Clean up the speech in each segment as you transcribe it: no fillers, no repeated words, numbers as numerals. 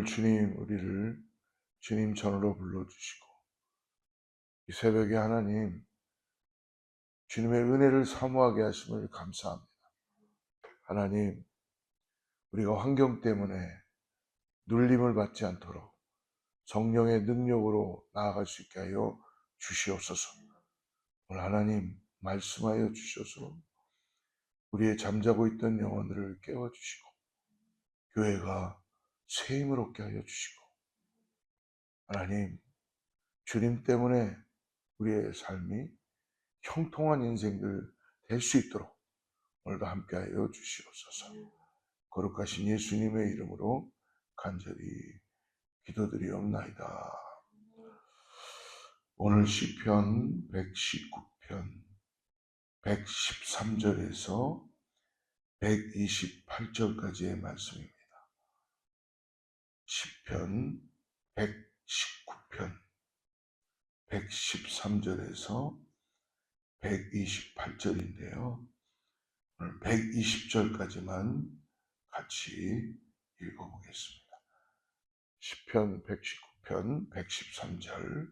오늘 주님 우리를 주님 전으로 불러주시고 이 새벽에 하나님 주님의 은혜를 사모하게 하심을 감사합니다. 하나님 우리가 환경 때문에 눌림을 받지 않도록 성령의 능력으로 나아갈 수 있게 하여 주시옵소서. 오늘 하나님 말씀하여 주셔서 우리의 잠자고 있던 영혼들을 깨워주시고 교회가 새 힘을 얻게 하여 주시고 하나님 주님 때문에 우리의 삶이 형통한 인생들 될 수 있도록 오늘도 함께하여 주시옵소서. 거룩하신 예수님의 이름으로 간절히 기도드리옵나이다. 오늘 시편 119편 113절에서 128절까지의 말씀입니다. 시편 119편 113절에서 128절인데요. 오늘 120절까지만 같이 읽어보겠습니다. 시편 119편 113절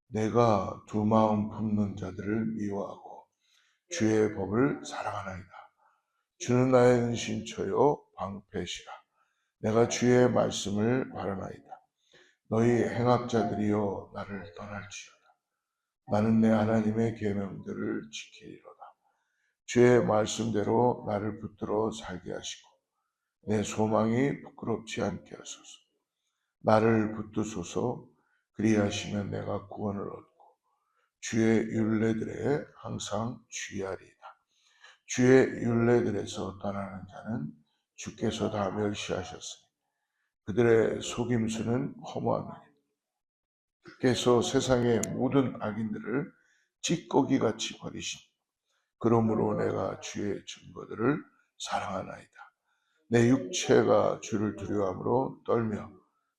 내가 두 마음 품는 자들을 미워하고 주의 법을 사랑하나이다. 주는 나의 은신처요 방패시라. 내가 주의 말씀을 바라나이다. 너희 행악자들이여 나를 떠날지어다. 나는 내 하나님의 계명들을 지키리로다. 주의 말씀대로 나를 붙들어 살게 하시고 내 소망이 부끄럽지 않게 하소서. 나를 붙드소서. 그리하시면 내가 구원을 얻고 주의 율례들에 항상 주의하리이다. 주의 율례들에서 떠나는 자는 주께서 다 멸시하셨으니 그들의 속임수는 허무함이니 주께서 세상의 모든 악인들을 찌꺼기같이 버리시니 그러므로 내가 주의 증거들을 사랑하나이다. 내 육체가 주를 두려워함으로 떨며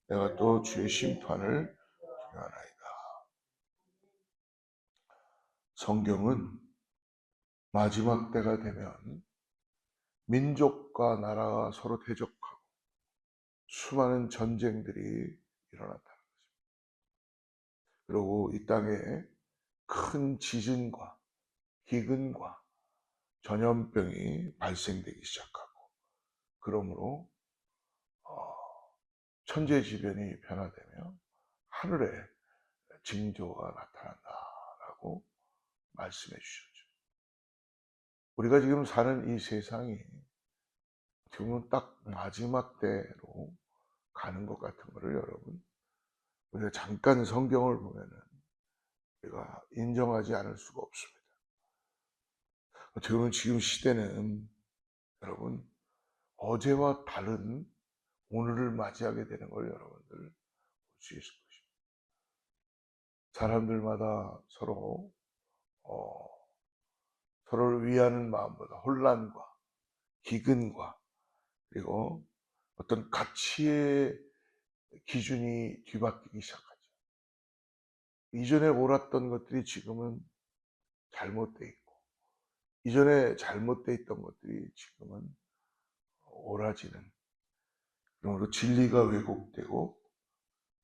내가 또 주의 심판을 두려워하나이다. 성경은 마지막 때가 되면 민족과 나라가 서로 대적하고 수많은 전쟁들이 일어났다는 것입니다. 그리고 이 땅에 큰 지진과 기근과 전염병이 발생되기 시작하고 그러므로 천재지변이 변화되며 하늘에 징조가 나타난다라고 말씀해 주셨죠. 우리가 지금 사는 이 세상이 지금은 딱 마지막 때로 가는 것 같은 거를 여러분 우리가 잠깐 성경을 보면은 우리가 인정하지 않을 수가 없습니다. 어떻게 보면 지금 시대는 여러분 어제와 다른 오늘을 맞이하게 되는 걸 여러분들 볼 수 있을 것입니다. 사람들마다 서로를 위하는 마음보다 혼란과 기근과 그리고 어떤 가치의 기준이 뒤바뀌기 시작하죠. 이전에 옳았던 것들이 지금은 잘못되어 있고 이전에 잘못되어 있던 것들이 지금은 옳아지는 그러므로 진리가 왜곡되고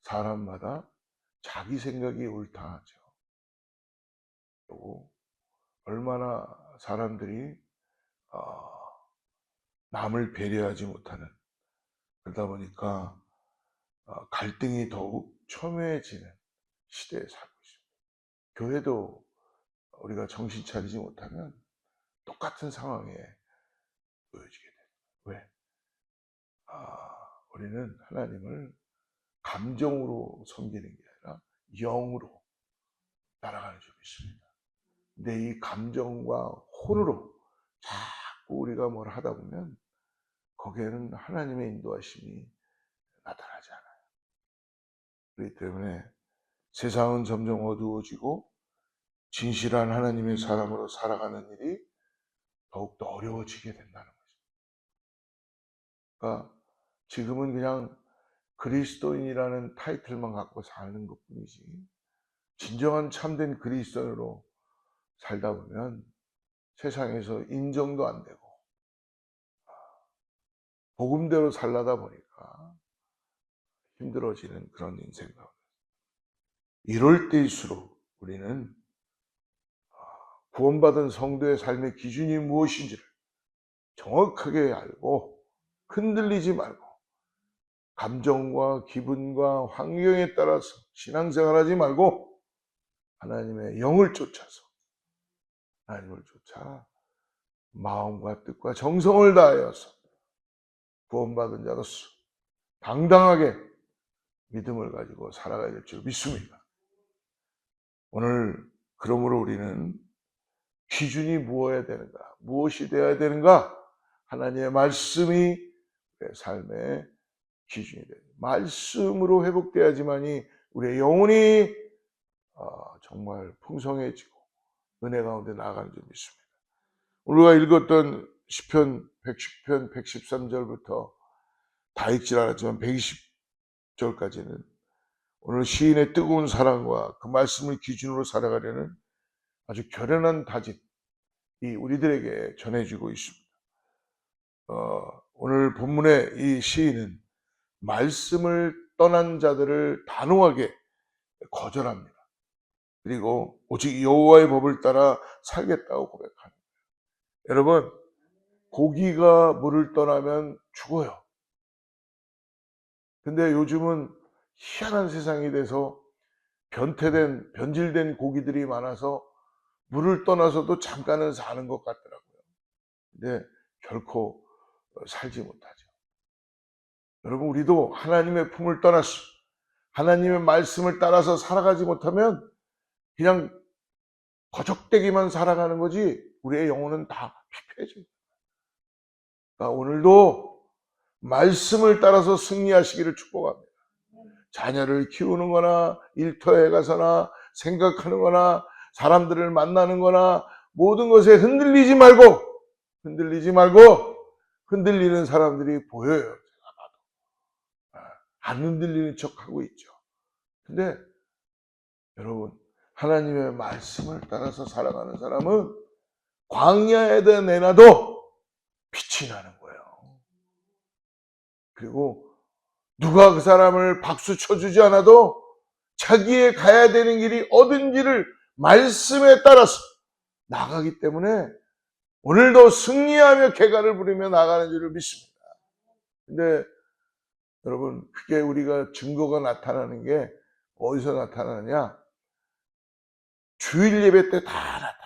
사람마다 자기 생각이 옳다 하죠. 그리고 얼마나 사람들이 남을 배려하지 못하는 그러다 보니까 갈등이 더욱 첨예해지는 시대에 살고 있습니다. 교회도 우리가 정신 차리지 못하면 똑같은 상황에 놓여지게 돼요. 왜? 우리는 하나님을 감정으로 섬기는 게 아니라 영으로 따라가는 줄 믿습니다. 근데 이 감정과 혼으로 자꾸 우리가 뭘 하다 보면 거기에는 하나님의 인도하심이 나타나지 않아요. 그렇기 때문에 세상은 점점 어두워지고 진실한 하나님의 사람으로 살아가는 일이 더욱더 어려워지게 된다는 거죠. 그러니까 지금은 그냥 그리스도인이라는 타이틀만 갖고 사는 것뿐이지 진정한 참된 그리스도인으로 살다 보면 세상에서 인정도 안 되고 복음대로 살라다 보니까 힘들어지는 그런 인생 가운데, 이럴 때일수록 우리는 구원받은 성도의 삶의 기준이 무엇인지를 정확하게 알고 흔들리지 말고 감정과 기분과 환경에 따라서 신앙생활하지 말고 하나님의 영을 쫓아서 하나님을 쫓아 마음과 뜻과 정성을 다하여서 구원받은 자로서 당당하게 믿음을 가지고 살아가야 될 줄 믿습니다. 오늘 그러므로 우리는 기준이 무엇이 되어야 되는가? 하나님의 말씀이 내 삶의 기준이 됩니다. 말씀으로 회복돼야지만이 우리의 영혼이 정말 풍성해지고 은혜 가운데 나아가는 줄 믿습니다. 우리가 읽었던 시편 110편 113절부터 다 읽질 않았지만 120절까지는 오늘 시인의 뜨거운 사랑과 그 말씀을 기준으로 살아가려는 아주 결연한 다짐이 우리들에게 전해지고 있습니다. 오늘 본문의 이 시인은 말씀을 떠난 자들을 단호하게 거절합니다. 그리고 오직 여호와의 법을 따라 살겠다고 고백합니다. 여러분, 고기가 물을 떠나면 죽어요. 근데 요즘은 희한한 세상이 돼서 변질된 고기들이 많아서 물을 떠나서도 잠깐은 사는 것 같더라고요. 근데 결코 살지 못하죠. 여러분, 우리도 하나님의 품을 떠나서 하나님의 말씀을 따라서 살아가지 못하면 그냥 거적대기만 살아가는 거지 우리의 영혼은 다 피폐해져요. 그러니까 오늘도 말씀을 따라서 승리하시기를 축복합니다. 자녀를 키우는 거나 일터에 가서나 생각하는 거나 사람들을 만나는 거나 모든 것에 흔들리지 말고 흔들리는 사람들이 보여요. 제가 봐도. 안 흔들리는 척하고 있죠. 근데 여러분, 하나님의 말씀을 따라서 살아가는 사람은 광야에다 내놔도 빛이 나는 거예요. 그리고 누가 그 사람을 박수 쳐주지 않아도 자기의 가야 되는 길이 어딘지를 말씀에 따라서 나가기 때문에 오늘도 승리하며 곶가를 부리며 나가는 줄을 믿습니다. 근데 여러분, 그게 우리가 증거가 나타나는 게 어디서 나타나느냐? 주일 예배 때 다 나타나요.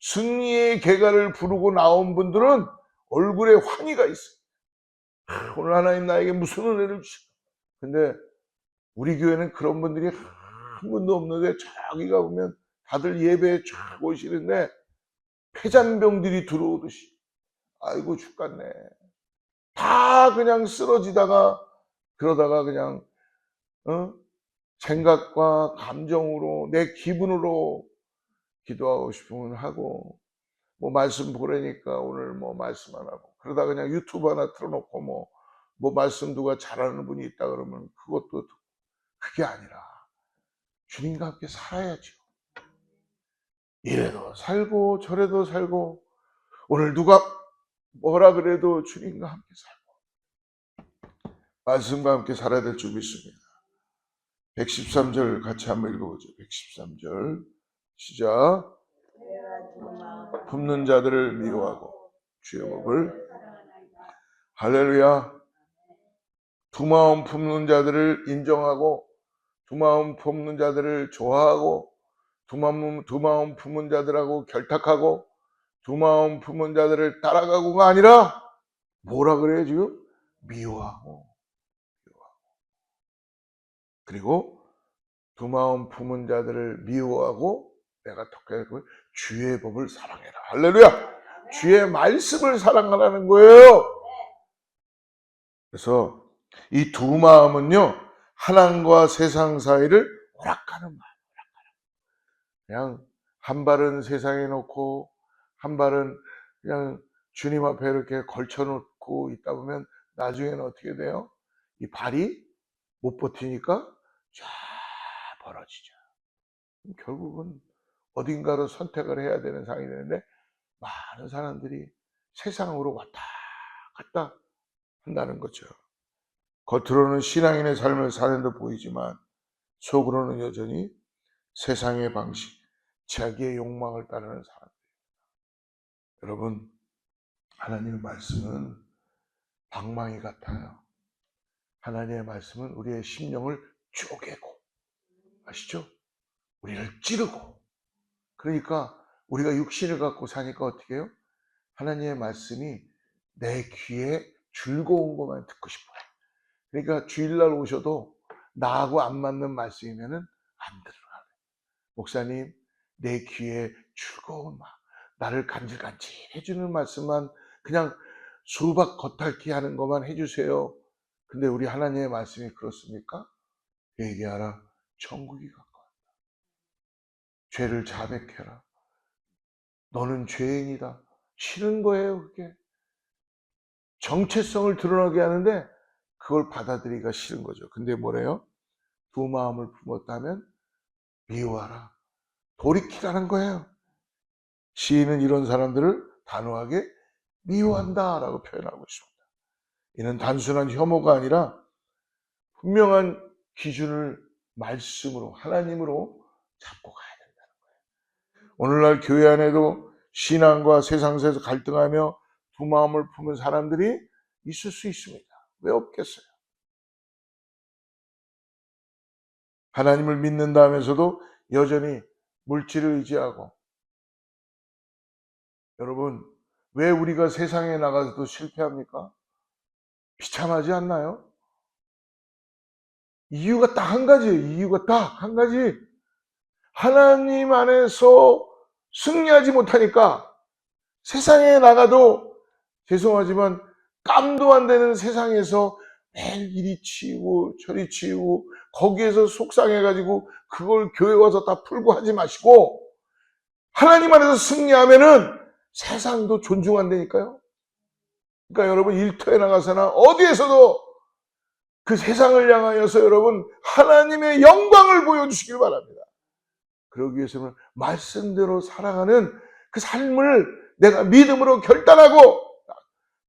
승리의 곶가를 부르고 나온 분들은 얼굴에 환희가 있어요. 오늘 하나님 나에게 무슨 은혜를 주시고. 근데 우리 교회는 그런 분들이 한 분도 없는데 저기가 보면 다들 예배에 쫙 오시는데 폐잔병들이 들어오듯이 아이고 죽겠네. 다 그냥 쓰러지다가 그러다가 그냥 생각과 감정으로 내 기분으로 기도하고 싶으면 하고 뭐 말씀 보라니까 오늘 뭐 말씀 안 하고 그러다 그냥 유튜브 하나 틀어놓고 뭐 말씀 누가 잘하는 분이 있다 그러면 그것도 그게 아니라 주님과 함께 살아야죠. 이래도 살고 저래도 살고 오늘 누가 뭐라 그래도 주님과 함께 살고 말씀과 함께 살아야 될 줄 믿습니다. 113절 같이 한번 읽어보죠. 113절 시작. 품는 자들을 미워하고 주의 법을 할렐루야. 두 마음 품는 자들을 인정하고 두 마음 품는 자들을 좋아하고 두 마음 품은 자들하고 결탁하고 두 마음 품은 자들을 따라가고가 아니라 뭐라 그래요 지금? 미워하고 그리고 두 마음 품은 자들을 미워하고 내가 독해서 주의 법을 사랑해라. 할렐루야. 주의 말씀을 사랑하라는 거예요. 그래서 이 두 마음은요 하나님과 세상 사이를 오락가는 마음. 그냥 한 발은 세상에 놓고 한 발은 그냥 주님 앞에 이렇게 걸쳐놓고 있다 보면 나중에는 어떻게 돼요? 이 발이 못 버티니까 쫙 벌어지죠. 결국은 어딘가로 선택을 해야 되는 상황이 되는데 많은 사람들이 세상으로 왔다 갔다 한다는 거죠. 겉으로는 신앙인의 삶을 사는 듯 보이지만 속으로는 여전히 세상의 방식, 자기의 욕망을 따르는 사람. 여러분, 하나님의 말씀은 방망이 같아요. 하나님의 말씀은 우리의 심령을 쪼개고, 아시죠? 우리를 찌르고. 그러니까 우리가 육신을 갖고 사니까 어떻게 해요? 하나님의 말씀이 내 귀에 즐거운 것만 듣고 싶어요. 그러니까 주일날 오셔도 나하고 안 맞는 말씀이면은 안 들어가요. 목사님, 내 귀에 즐거운 나를 간질간질 해주는 말씀만, 그냥 수박 겉핥기 하는 것만 해주세요. 근데 우리 하나님의 말씀이 그렇습니까? 회개하라, 천국이 가까웠다. 죄를 자백해라. 너는 죄인이다. 싫은 거예요, 그게. 정체성을 드러나게 하는데 그걸 받아들이기가 싫은 거죠. 근데 뭐래요? 두 마음을 품었다면 미워하라. 돌이키라는 거예요. 시인은 이런 사람들을 단호하게 미워한다라고 표현하고 있습니다. 이는 단순한 혐오가 아니라 분명한 기준을 말씀으로, 하나님으로 잡고 가야 된다는 거예요. 오늘날 교회 안에도 신앙과 세상에서 갈등하며 두 마음을 품은 사람들이 있을 수 있습니다. 왜 없겠어요? 하나님을 믿는다 하면서도 여전히 물질을 의지하고. 여러분, 왜 우리가 세상에 나가서도 실패합니까? 비참하지 않나요? 이유가 딱 한 가지예요. 이유가 딱 한 가지. 하나님 안에서 승리하지 못하니까 세상에 나가도, 죄송하지만 깜도 안 되는 세상에서 매일 이리 치우고 저리 치우고 거기에서 속상해가지고 그걸 교회 와서 다 풀고 하지 마시고, 하나님 안에서 승리하면은 세상도 존중한다니까요. 그러니까 여러분, 일터에 나가서나 어디에서도 그 세상을 향하여서 여러분 하나님의 영광을 보여주시길 바랍니다. 그러기 위해서는 말씀대로 살아가는 그 삶을 내가 믿음으로 결단하고.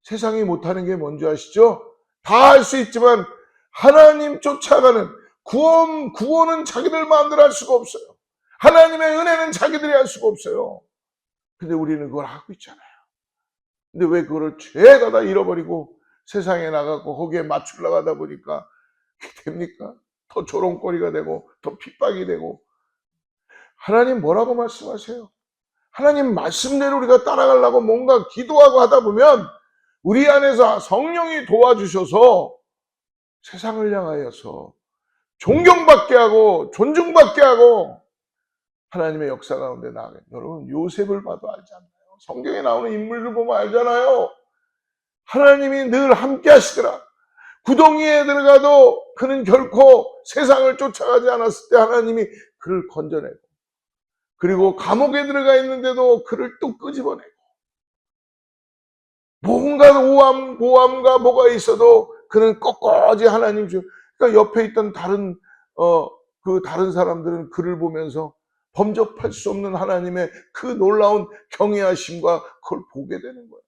세상이 못하는 게 뭔지 아시죠? 다 할 수 있지만 하나님 쫓아가는 구원은 자기들 마음대로 할 수가 없어요. 하나님의 은혜는 자기들이 할 수가 없어요. 근데 우리는 그걸 하고 있잖아요. 근데 왜 그거를 죄다 다 잃어버리고 세상에 나가고 거기에 맞추려고 하다 보니까 그게 됩니까? 더 조롱거리가 되고 더 핍박이 되고. 하나님 뭐라고 말씀하세요? 하나님 말씀대로 우리가 따라가려고 뭔가 기도하고 하다 보면 우리 안에서 성령이 도와주셔서 세상을 향하여서 존경받게 하고 존중받게 하고 하나님의 역사 가운데 나가게. 여러분, 요셉을 봐도 알잖아요. 성경에 나오는 인물들 보면 알잖아요. 하나님이 늘 함께 하시더라. 구덩이에 들어가도 그는 결코 세상을 쫓아가지 않았을 때 하나님이 그를 건져내고, 그리고 감옥에 들어가 있는데도 그를 또 끄집어내고, 뭔가 모함과 뭐가 있어도 그는 꼿꼿이 하나님 주. 그러니까 옆에 있던 다른 사람들은 그를 보면서 범접할 수 없는 하나님의 그 놀라운 경외하심과 그걸 보게 되는 거예요.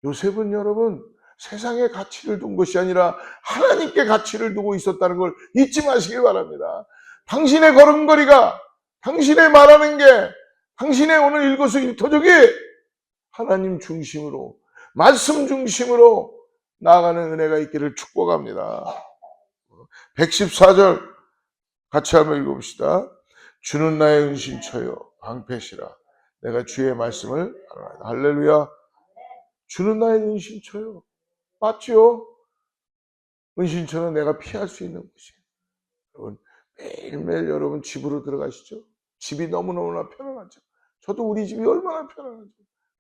요셉은 여러분 세상에 가치를 둔 것이 아니라 하나님께 가치를 두고 있었다는 걸 잊지 마시길 바랍니다. 당신의 걸음걸이가, 당신의 말하는 게, 당신의 오늘 일거수일투족이 하나님 중심으로, 말씀 중심으로 나아가는 은혜가 있기를 축복합니다. 114절 같이 한번 읽어봅시다. 주는 나의 은신처요 방패시라. 내가 주의 말씀을 알아라. 할렐루야. 주는 나의 은신처요. 맞죠? 은신처는 내가 피할 수 있는 곳이에요. 여러분, 매일매일 여러분 집으로 들어가시죠? 집이 너무너무나 편안하죠? 저도 우리 집이 얼마나 편안하죠?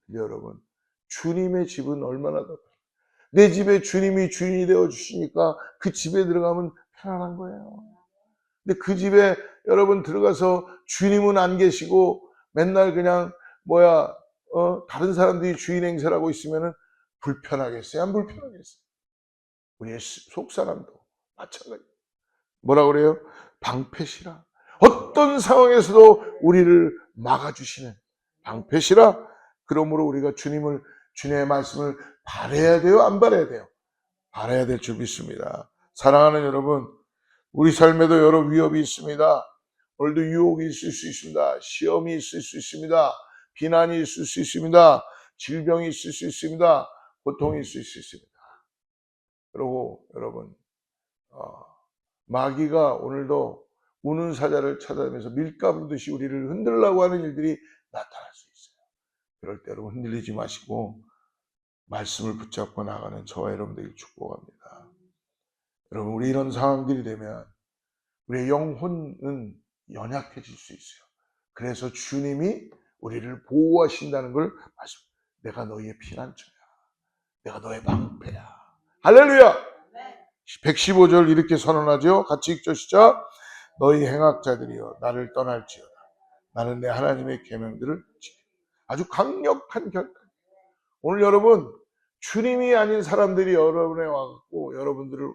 근데 여러분, 주님의 집은 얼마나 더 편해요. 내 집에 주님이 주인이 되어 주시니까 그 집에 들어가면 편안한 거예요. 근데 그 집에 여러분 들어가서 주님은 안 계시고 맨날 그냥 다른 사람들이 주인 행세를 하고 있으면은 불편하겠어요? 안 불편하겠어요? 우리의 속사람도 마찬가지. 뭐라 그래요? 방패시라. 어떤 상황에서도 우리를 막아주시는 방패시라. 그러므로 우리가 주님의 말씀을 바라야 돼요? 안 바라야 돼요? 알아야 될 줄 믿습니다. 사랑하는 여러분, 우리 삶에도 여러 위협이 있습니다. 오늘도 유혹이 있을 수 있습니다. 시험이 있을 수 있습니다. 비난이 있을 수 있습니다. 질병이 있을 수 있습니다. 고통이 있을 수 있습니다. 그리고 여러분, 마귀가 오늘도 우는 사자를 찾아다니면서 밀가부르듯이 우리를 흔들려고 하는 일들이 나타날 수 있어요. 그럴 때 여러분 흔들리지 마시고 말씀을 붙잡고 나가는 저와 여러분들을 축복합니다. 여러분, 우리 이런 상황들이 되면 우리의 영혼은 연약해질 수 있어요. 그래서 주님이 우리를 보호하신다는 걸 말씀. 내가 너희의 피난처야. 내가 너의 방패야. 할렐루야. 115절 이렇게 선언하죠. 같이 읽죠. 시작. 너희 행악자들이여 나를 떠날지어다. 나는 내 하나님의 계명들을 지켜. 아주 강력한 결단. 오늘 여러분, 주님이 아닌 사람들이 여러분에 와갖고 여러분들을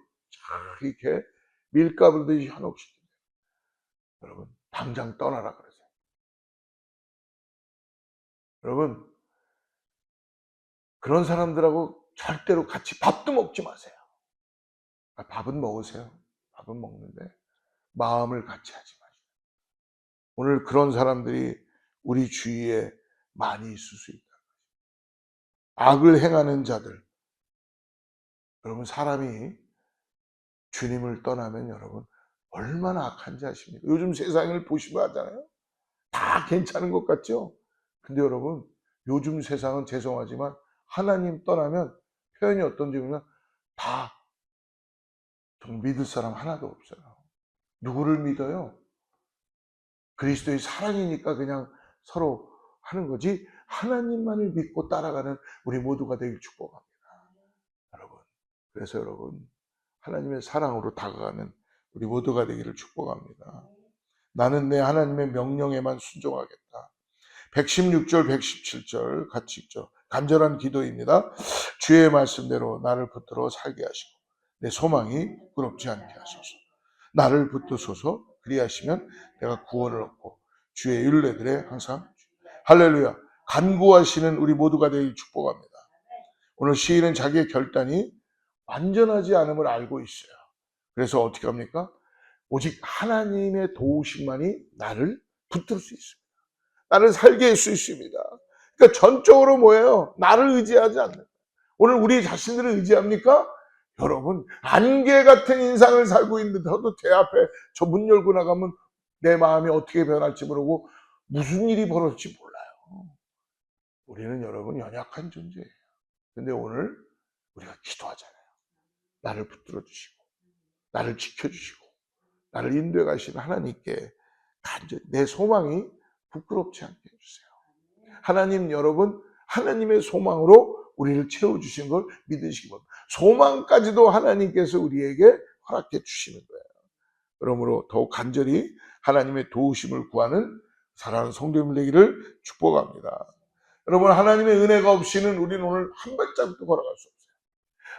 이렇게 밀가부르듯이 현혹시킵니다. 여러분, 당장 떠나라 그러세요. 여러분, 그런 사람들하고 절대로 같이 밥도 먹지 마세요. 밥은 먹으세요. 밥은 먹는데 마음을 같이 하지 마세요. 오늘 그런 사람들이 우리 주위에 많이 있을 수 있다. 악을 행하는 자들. 여러분, 사람이 주님을 떠나면 여러분 얼마나 악한지 아십니까? 요즘 세상을 보시면 하잖아요. 다 괜찮은 것 같죠? 근데 여러분, 요즘 세상은 죄송하지만 하나님 떠나면 표현이 어떤지 보면 다 믿을 사람 하나도 없어요. 누구를 믿어요? 그리스도의 사랑이니까 그냥 서로 하는 거지, 하나님만을 믿고 따라가는 우리 모두가 되길 축복합니다. 여러분, 그래서 여러분, 하나님의 사랑으로 다가가는 우리 모두가 되기를 축복합니다. 나는 내 하나님의 명령에만 순종하겠다. 116절, 117절 같이 읽죠. 간절한 기도입니다. 주의 말씀대로 나를 붙들어 살게 하시고 내 소망이 부끄럽지 않게 하소서. 나를 붙드소서. 그리하시면 내가 구원을 얻고 주의 율례들에 항상. 할렐루야. 간구하시는 우리 모두가 되길 축복합니다. 오늘 시인은 자기의 결단이 완전하지 않음을 알고 있어요. 그래서 어떻게 합니까? 오직 하나님의 도우심만이 나를 붙들 수 있습니다. 나를 살게 할 수 있습니다. 그러니까 전적으로 뭐예요? 나를 의지하지 않는. 오늘 우리 자신들을 의지합니까? 여러분, 안개 같은 인상을 살고 있는데 저도 제 앞에 저 문 열고 나가면 내 마음이 어떻게 변할지 모르고 무슨 일이 벌어질지 몰라요. 우리는 여러분 연약한 존재예요. 근데 오늘 우리가 기도하잖아요. 나를 붙들어 주시고 나를 지켜주시고 나를 인도해 가시는 하나님께 간절히 내 소망이 부끄럽지 않게 해주세요. 하나님, 여러분, 하나님의 소망으로 우리를 채워주신 걸 믿으시기 바랍니다. 소망까지도 하나님께서 우리에게 허락해 주시는 거예요. 그러므로 더욱 간절히 하나님의 도우심을 구하는 사랑하는 성도님 되기를 축복합니다. 여러분, 하나님의 은혜가 없이는 우리는 오늘 한 발짝도 걸어갈 수 없어요.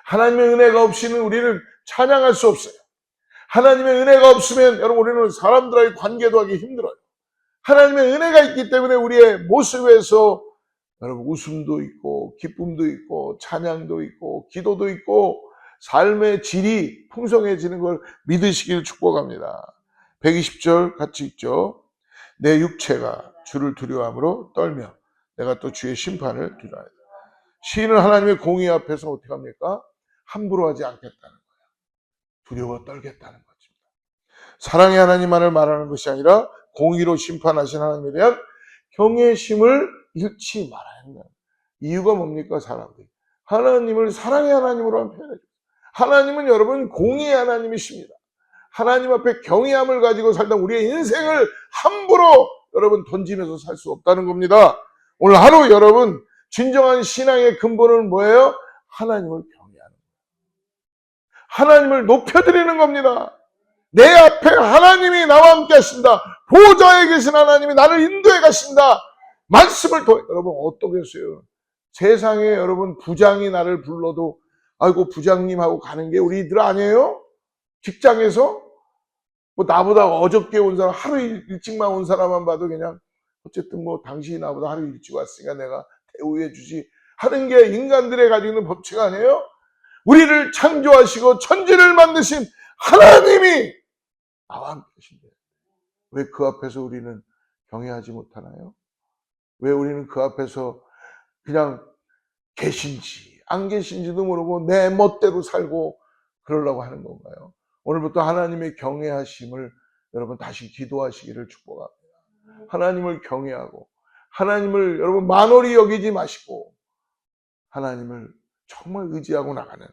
하나님의 은혜가 없이는 우리는 찬양할 수 없어요. 하나님의 은혜가 없으면 여러분 우리는 사람들과의 관계도 하기 힘들어요. 하나님의 은혜가 있기 때문에 우리의 모습에서 여러분 웃음도 있고 기쁨도 있고 찬양도 있고 기도도 있고 삶의 질이 풍성해지는 걸 믿으시기를 축복합니다. 120절 같이 읽죠. 내 육체가 주를 두려워함으로 떨며 내가 또 주의 심판을 두려워한다. 시인은 하나님의 공의 앞에서 어떻게 합니까? 함부로 하지 않겠다는 거예요. 두려워 떨겠다는 것입니다. 사랑의 하나님만을 말하는 것이 아니라 공의로 심판하신 하나님에 대한 경외심을 잃지 말아야 한다. 이유가 뭡니까? 사람들이 하나님을 사랑의 하나님으로 표현해줘요. 하나님은 여러분 공의의 하나님이십니다. 하나님 앞에 경외함을 가지고 살다 우리의 인생을 함부로 여러분 던지면서 살 수 없다는 겁니다. 오늘 하루 여러분 진정한 신앙의 근본은 뭐예요? 하나님을 경외하는 거예요. 하나님을 높여드리는 겁니다. 내 앞에 하나님이 나와 함께 하신다. 보좌에 계신 하나님이 나를 인도해 가신다. 말씀을 통해 여러분 어떠겠어요? 세상에 여러분 부장이 나를 불러도 아이고 부장님하고 가는 게 우리들 아니에요? 직장에서 뭐 나보다 어저께 온 사람 하루 일찍만 온 사람만 봐도 그냥 어쨌든 뭐 당신이 나보다 하루 일찍 왔으니까 내가 대우해 주지 하는 게 인간들의 가지고 있는 법칙 아니에요? 우리를 창조하시고 천지를 만드신 하나님이 나와 함께 계신데 왜 그 앞에서 우리는 경외하지 못하나요? 왜 우리는 그 앞에서 그냥 계신지 안 계신지도 모르고 내 멋대로 살고 그러려고 하는 건가요? 오늘부터 하나님의 경외하심을 여러분 다시 기도하시기를 축복합니다. 하나님을 경외하고 하나님을 여러분 만홀히 여기지 마시고 하나님을 정말 의지하고 나가는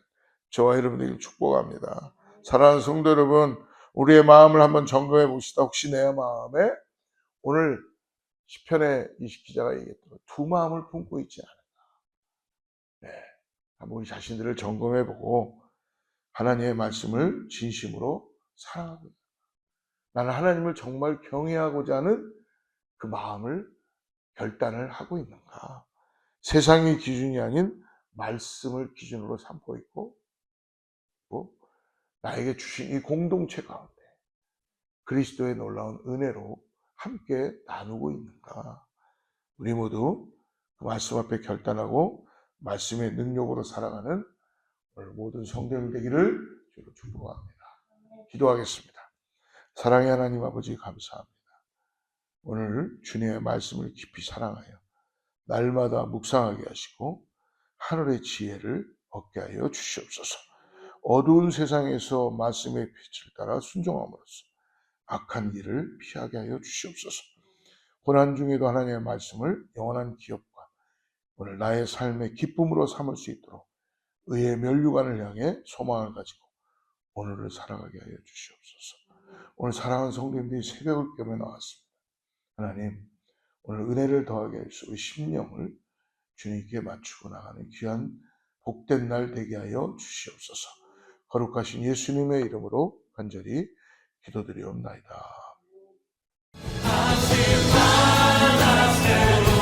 저와 여러분들에게 축복합니다. 사랑하는 성도 여러분, 우리의 마음을 한번 점검해 봅시다. 혹시 내 마음에 오늘 시편의 이십 기자가 얘기했던 두 마음을 품고 있지 않은가. 네, 한번 우리 자신들을 점검해 보고 하나님의 말씀을 진심으로 사랑하고 있다. 나는 하나님을 정말 경외하고자 하는 그 마음을 결단을 하고 있는가. 세상의 기준이 아닌 말씀을 기준으로 삼고 있고 나에게 주신 이 공동체 가운데 그리스도의 놀라운 은혜로 함께 나누고 있는가. 우리 모두 그 말씀 앞에 결단하고 말씀의 능력으로 살아가는 오늘 모든 성도들 되기를 주로 축복합니다. 기도하겠습니다. 사랑의 하나님 아버지 감사합니다. 오늘 주님의 말씀을 깊이 사랑하여 날마다 묵상하게 하시고 하늘의 지혜를 얻게 하여 주시옵소서. 어두운 세상에서 말씀의 빛을 따라 순종함으로써 악한 길을 피하게 하여 주시옵소서. 고난 중에도 하나님의 말씀을 영원한 기업과 오늘 나의 삶의 기쁨으로 삼을 수 있도록 의의 면류관을 향해 소망을 가지고 오늘을 살아가게 하여 주시옵소서. 오늘 사랑하는 성도님들이 새벽을 깨며 나왔습니다. 하나님, 오늘 은혜를 더하게 하시고 우리 심령을 주님께 맞추고 나가는 귀한 복된 날 되게 하여 주시옵소서. 거룩하신 예수님의 이름으로 간절히 기도드리옵나이다. 다시 만나 새로운